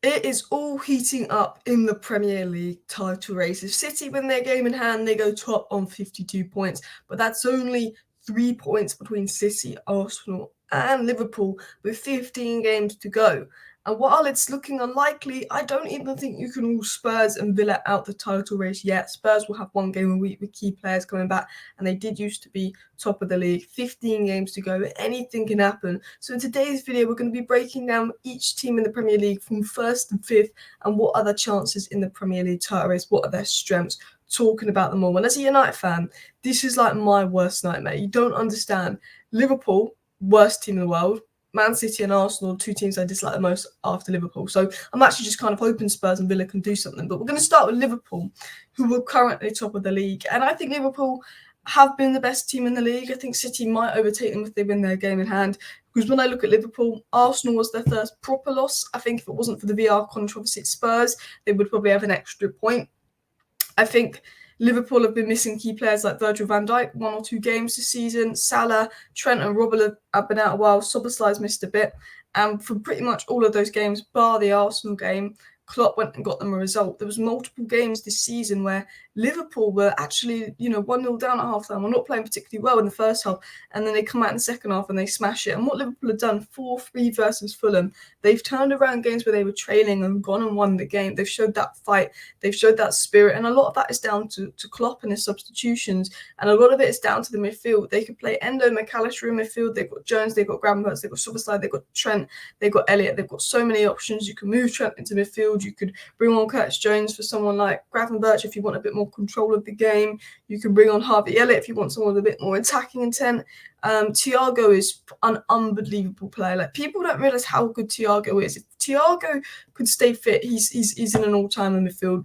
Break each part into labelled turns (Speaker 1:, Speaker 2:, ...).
Speaker 1: It is all heating up in the Premier League title race. If City win their game in hand, they go top on 52 points. But that's only 3 points between City, Arsenal and Liverpool with 15 games to go. And while it's looking unlikely, I don't even think you can rule Spurs and Villa out the title race yet. Spurs will have one game a week with key players coming back, and they did used to be top of the league. 15 games to go, anything can happen. So in today's video, we're going to be breaking down each team in the Premier League from 1st to 5th, and what are their chances in the Premier League title race, what are their strengths, talking about them all. And as a United fan, this is like my worst nightmare. You don't understand. Liverpool, worst team in the world. Man City and Arsenal, two teams I dislike the most after Liverpool. So I'm actually just kind of hoping Spurs and Villa can do something. But we're going to start with Liverpool, who are currently top of the league. And I think Liverpool have been the best team in the league. I think City might overtake them if they win their game in hand. Because when I look at Liverpool, Arsenal was their first proper loss. I think if it wasn't for the VR controversy at Spurs, they would probably have an extra point. I think Liverpool have been missing key players like Virgil van Dijk, 1 or 2 games this season. Salah, Trent and Robert have been out a while. Szoboszlai's missed a bit. And for pretty much all of those games, bar the Arsenal game, Klopp went and got them a result. There was multiple games this season where Liverpool were actually, 1-0 down at half-time. We're not playing particularly well in the first half, and then they come out in the second half and they smash it. And what Liverpool have done, 4-3 versus Fulham, they've turned around games where they were trailing and gone and won the game. They've showed that fight. They've showed that spirit. And a lot of that is down to Klopp and his substitutions. And a lot of it is down to the midfield. They could play Endo, McAllister in midfield. They've got Jones, they've got Gravenberch, they've got Szoboszlai, they've got Trent, they've got Elliott. They've got so many options. You can move Trent into midfield. You could bring on Curtis Jones for someone like Gravenberch if you want a bit more control of the game. You can bring on Harvey Elliott if you want someone with a bit more attacking intent. Thiago is an unbelievable player. Like, people don't realise how good Thiago is. If Thiago could stay fit, he's in an all-time midfield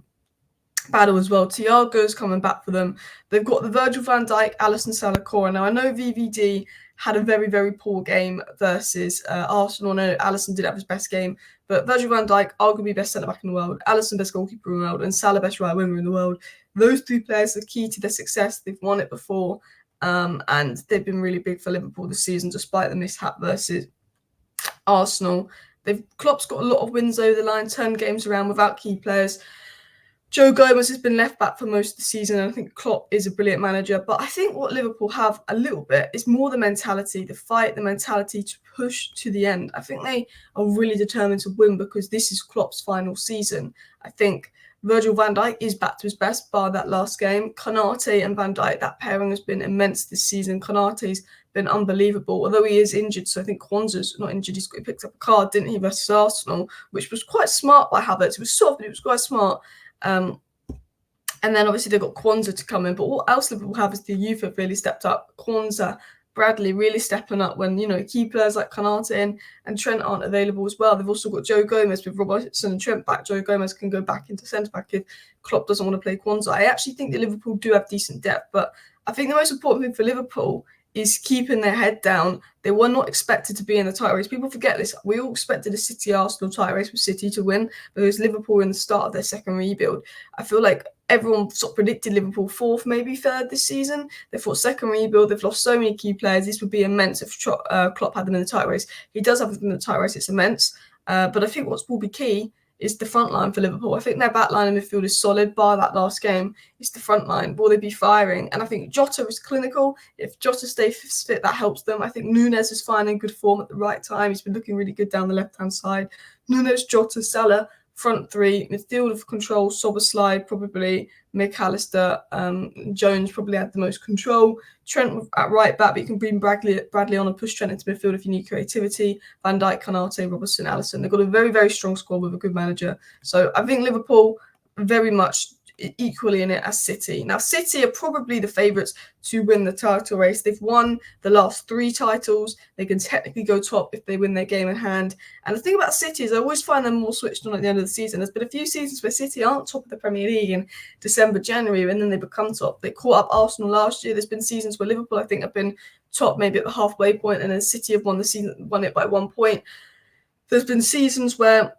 Speaker 1: battle as well. Thiago's coming back for them. They've got the Virgil van Dijk, Alisson, Salah core. Now, I know VVD had a very, very poor game versus Arsenal. I know Alisson did have his best game, but Virgil van Dijk, arguably best centre-back in the world, Alisson, best goalkeeper in the world, and Salah, best right winger in the world. Those 3 players are key to their success. They've won it before, and they've been really big for Liverpool this season, despite the mishap versus Arsenal. Klopp's got a lot of wins over the line, turned games around without key players. Joe Gomez has been left back for most of the season, and I think Klopp is a brilliant manager. But I think what Liverpool have a little bit is more the mentality, the fight, the mentality to push to the end. I think they are really determined to win because this is Klopp's final season. I think Virgil van Dijk is back to his best, bar that last game. Konate and Van Dijk, that pairing has been immense this season. Konate's been unbelievable, although he is injured. So I think Kwanzaa's not injured. He picked up a card, didn't he, versus Arsenal, which was quite smart by Havertz. It was soft, but it was quite smart. And then obviously they've got Kwanzaa to come in. But what else Liverpool have is the youth have really stepped up. Kwanzaa, Bradley really stepping up when, key players like Konate and Trent aren't available as well. They've also got Joe Gomez with Robertson and Trent back. Joe Gomez can go back into centre-back if Klopp doesn't want to play Kwanzaa. I actually think that Liverpool do have decent depth, but I think the most important thing for Liverpool is keeping their head down. They were not expected to be in the title race. People forget this. We all expected a City-Arsenal title race with City to win because Liverpool were in the start of their second rebuild. I feel like everyone sort of predicted Liverpool 4th, maybe 3rd this season. They thought second rebuild. They've lost so many key players. This would be immense if Klopp had them in the title race. He does have them in the title race. It's immense. But I think what will be key is the front line for Liverpool. I think their back line in midfield is solid, bar that last game. It's the front line. Will they be firing? And I think Jota is clinical. If Jota stays fit, that helps them. I think Núñez is finding good form at the right time. He's been looking really good down the left-hand side. Núñez, Jota, Salah, front 3, midfield of control, Szoboszlai, probably McAllister, Jones probably had the most control. Trent at right back, but you can bring Bradley on and push Trent into midfield if you need creativity. Van Dijk, Konate, Robertson, Alisson. They've got a very, very strong squad with a good manager. So I think Liverpool very much equally in it as City. Now, City are probably the favourites to win the title race. They've won the last 3 titles. They can technically go top if they win their game in hand. And the thing about City is I always find them more switched on at the end of the season. There's been a few seasons where City aren't top of the Premier League in December, January, and then they become top. They caught up Arsenal last year. There's been seasons where Liverpool, I think, have been top maybe at the halfway point, and then City have won it by 1 point. There's been seasons where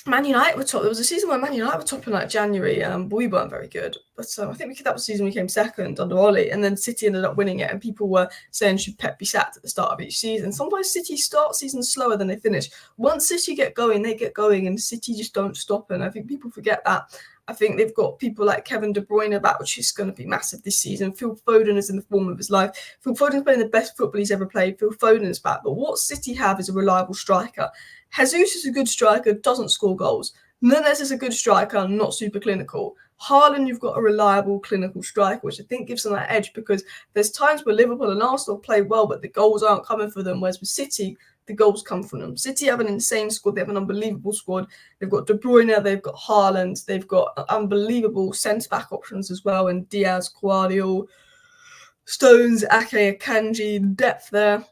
Speaker 1: Man United were top. There was a season where Man United were top in like January, but we weren't very good. But I think that was the season we came second under Ollie, and then City ended up winning it. And people were saying, should Pep be sacked at the start of each season? Sometimes City start seasons slower than they finish. Once City get going, they get going, and City just don't stop. And I think people forget that. I think they've got people like Kevin De Bruyne back, which is going to be massive this season. Phil Foden is in the form of his life. Phil Foden's playing the best football he's ever played. Phil Foden's back. But what City have is a reliable striker. Jesus is a good striker, doesn't score goals. Nunes is a good striker, not super clinical. Haaland, you've got a reliable clinical striker, which I think gives them that edge, because there's times where Liverpool and Arsenal play well, but the goals aren't coming for them, whereas with City, the goals come from them. City have an insane squad. They have an unbelievable squad. They've got De Bruyne, they've got Haaland, they've got unbelievable centre-back options as well, and Diaz, Guardiola, Stones, Ake, Akanji, depth there.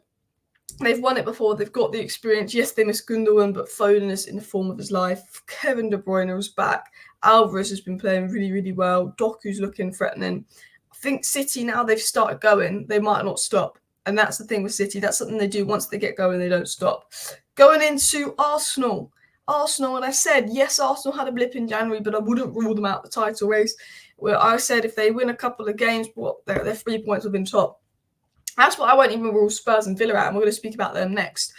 Speaker 1: They've won it before. They've got the experience. Yes, they missed Gundogan, but Foden is in the form of his life. Kevin De Bruyne is back. Alvarez has been playing really, really well. Doku's looking threatening. I think City, now they've started going, they might not stop. And that's the thing with City. That's something they do. Once they get going, they don't stop. Going into Arsenal. And I said, yes, Arsenal had a blip in January, but I wouldn't rule them out the title race. Where I said if they win a couple of games, they're 3 points within top. That's why I won't even rule Spurs and Villa out, and we're going to speak about them next.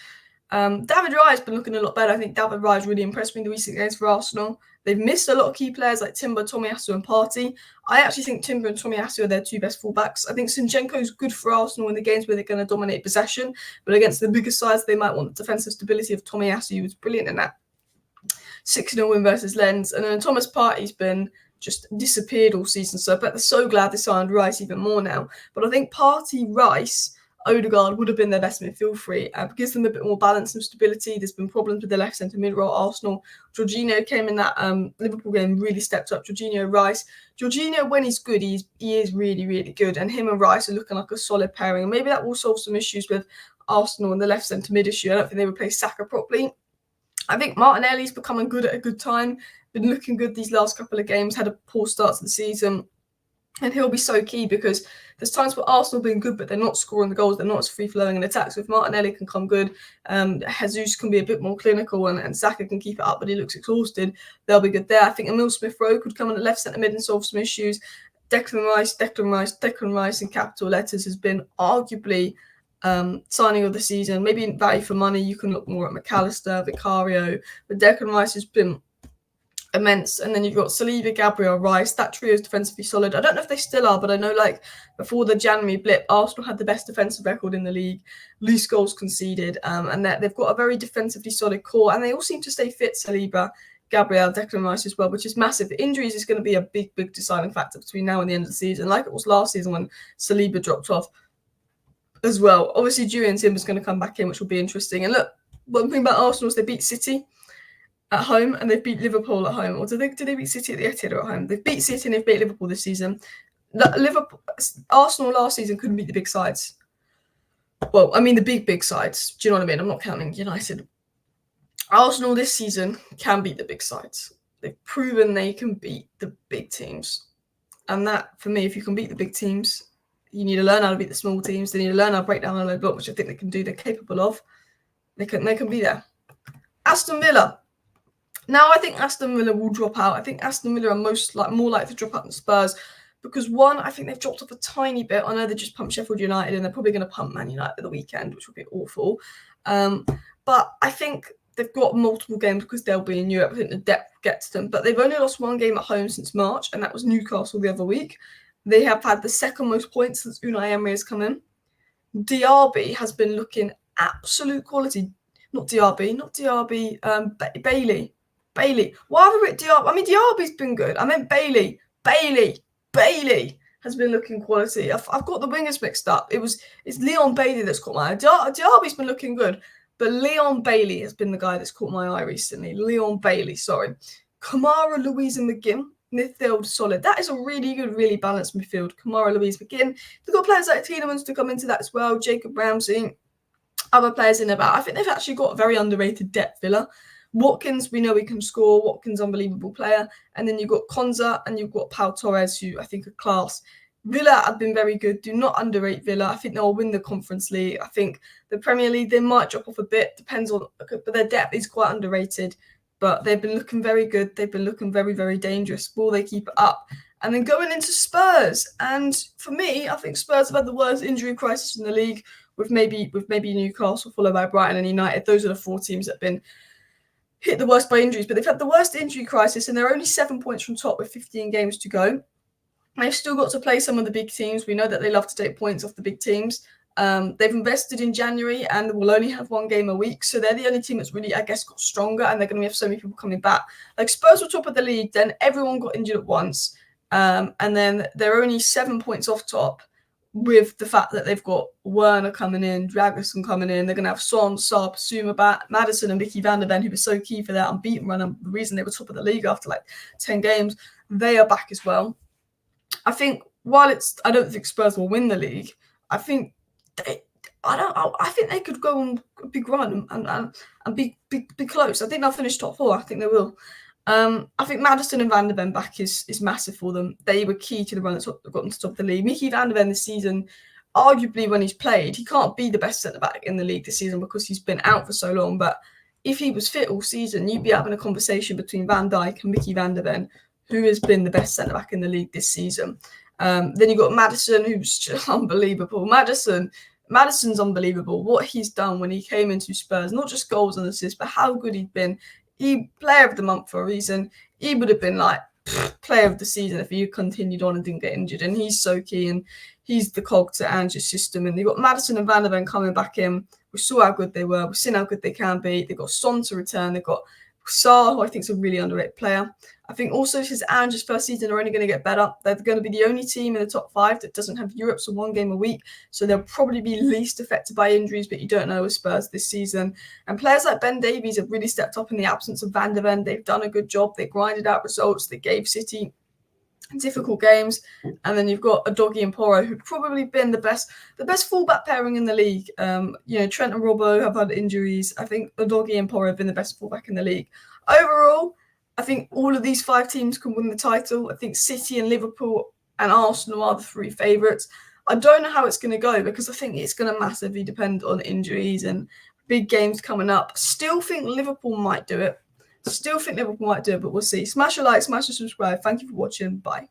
Speaker 1: David Raya has been looking a lot better. I think David Raya has really impressed me in the recent games for Arsenal. They've missed a lot of key players like Timber, Tomiyasu and Partey. I actually think Timber and Tomiyasu are their two best fullbacks. I think Zinchenko is good for Arsenal in the games where they're going to dominate possession, but against the bigger sides, they might want the defensive stability of Tomiyasu, who was brilliant in that 6-0 win versus Lens. And then Thomas Partey's been just disappeared all season. So I bet they're so glad they signed Rice even more now. But I think Partey, Rice, Odegaard would have been their best midfield three. Gives them a bit more balance and stability. There's been problems with the left centre mid role. Arsenal, Jorginho came in that Liverpool game, really stepped up. Jorginho, Rice. Jorginho, when he's good, he is really, really good. And him and Rice are looking like a solid pairing. And maybe that will solve some issues with Arsenal and the left centre mid issue. I don't think they replaced Saka properly. I think Martinelli's becoming good at a good time. Been looking good these last couple of games, had a poor start to the season. And he'll be so key because there's times where Arsenal have been good, but they're not scoring the goals. They're not as free-flowing in attacks. So if Martinelli can come good, Jesus can be a bit more clinical and Saka can keep it up, but he looks exhausted. They'll be good there. I think Emil Smith-Rowe could come on the left centre mid and solve some issues. Declan Rice in capital letters has been arguably signing of the season. Maybe in value for money, you can look more at McAllister, Vicario, but Declan Rice has been immense. And then you've got Saliba, Gabriel, Rice. That trio is defensively solid. I don't know if they still are, but I know like before the January blip, Arsenal had the best defensive record in the league, least goals conceded, and that they've got a very defensively solid core, and they all seem to stay fit. Saliba, Gabriel, Declan Rice as well, which is massive. The injuries is going to be a big, big deciding factor between now and the end of the season, like it was last season when Saliba dropped off as well. Obviously, Julian Timber's going to come back in, which will be interesting. And look, one thing about Arsenal is they beat City at home and they've beat Liverpool at home. Or did they beat City at the Etihad or at home? They've beat City and they've beat Liverpool this season. Arsenal last season couldn't beat the big sides. Well, I mean the big sides. Do you know what I mean? I'm not counting United. Arsenal this season can beat the big sides. They've proven they can beat the big teams. And that, for me, if you can beat the big teams, you need to learn how to beat the small teams. They need to learn how to break down a low block, which I think they can do. They're capable of. They can be there. Aston Villa. Now I think Aston Villa will drop out. I think Aston Villa are more likely to drop out than Spurs because, one, I think they've dropped off a tiny bit. I know they just pumped Sheffield United and they're probably going to pump Man United at the weekend, which will be awful. But I think they've got multiple games because they'll be in Europe. I think the depth gets them. But they've only lost one game at home since March, and that was Newcastle the other week. They have had the second most points since Unai Emery has come in. Diaby has been looking absolute quality. Bailey. Why have I written Diaby? I mean, Diaby's been good. I meant Bailey. Bailey has been looking quality. I've got the wingers mixed up. It's Leon Bailey that's caught my eye. Diaby's been looking good, but Leon Bailey has been the guy that's caught my eye recently. Leon Bailey, sorry. Kamara, Louise and McGinn. Midfield solid. That is a really good, really balanced midfield. Kamara, Louise, McGinn. They've got players like Tielemans to come into that as well. Jacob Ramsey, other players in there. I think they've actually got a very underrated depth, Villa. Watkins, we know he can score. Watkins, unbelievable player. And then you've got Konza and you've got Pau Torres, who I think are class. Villa have been very good. Do not underrate Villa. I think they'll win the Conference League. I think the Premier League, they might drop off a bit. Depends on, but their depth is quite underrated. but they've been looking very good. They've been looking very, very dangerous. Will they keep it up? And then going into Spurs, and for me, I think Spurs have had the worst injury crisis in the league, with maybe Newcastle, followed by Brighton and United. Those are the 4 teams that have been hit the worst by injuries, but they've had the worst injury crisis, and they're only 7 points from top with 15 games to go. They've still got to play some of the big teams. We know that they love to take points off the big teams. They've invested in January and will only have 1 game a week. So they're the only team that's really, I guess, got stronger, and they're going to have so many people coming back. Like Spurs were top of the league, then everyone got injured at once. And then they're only 7 points off top, with the fact that they've got Werner coming in, Dragusin coming in. They're going to have Son, Saab, Suma back, Maddison and Mickey van der Ven, who was so key for that unbeaten run, and the reason they were top of the league after like 10 games. They are back as well. I think I don't think Spurs will win the league. I think they could go on a big run and be close. I think they'll finish top 4. I think they will. I think Maddison and Van der Ven back is massive for them. They were key to the run that got them to top of the league. Mickey van der Ven this season, arguably when he's played, he can't be the best centre-back in the league this season because he's been out for so long. But if he was fit all season, you'd be having a conversation between Van Dijk and Mickey van der Ven, who has been the best centre-back in the league this season. Then you've got Maddison, who's just unbelievable. Maddison's unbelievable. What he's done when he came into Spurs, not just goals and assists, but how good he's been. He player of the month for a reason. He would have been like player of the season if he continued on and didn't get injured. And he's so key, and he's the cog to Ange's system. And they've got Maddison and Van der Ven coming back in. We saw how good they were. We've seen how good they can be. They've got Son to return. They've got Salah, who I think is a really underrated player. I think also this is Ange's first season, they're only going to get better. They're going to be the only team in the top 5 that doesn't have Europe, so 1 game a week. So they'll probably be least affected by injuries, but you don't know with Spurs this season. And players like Ben Davies have really stepped up in the absence of Van der Ven. They've done a good job. They grinded out results. They gave City difficult games. And then you've got Udogie and Porro, who've probably been the best fullback pairing in the league. Trent and Robbo have had injuries. I think Udogie and Porro have been the best fullback in the league. Overall, I think all of these 5 teams can win the title. I think City and Liverpool and Arsenal are the 3 favourites. I don't know how it's going to go because I think it's going to massively depend on injuries and big games coming up. Still think Liverpool might do it. But we'll see. Smash a like, smash a subscribe. Thank you for watching. Bye.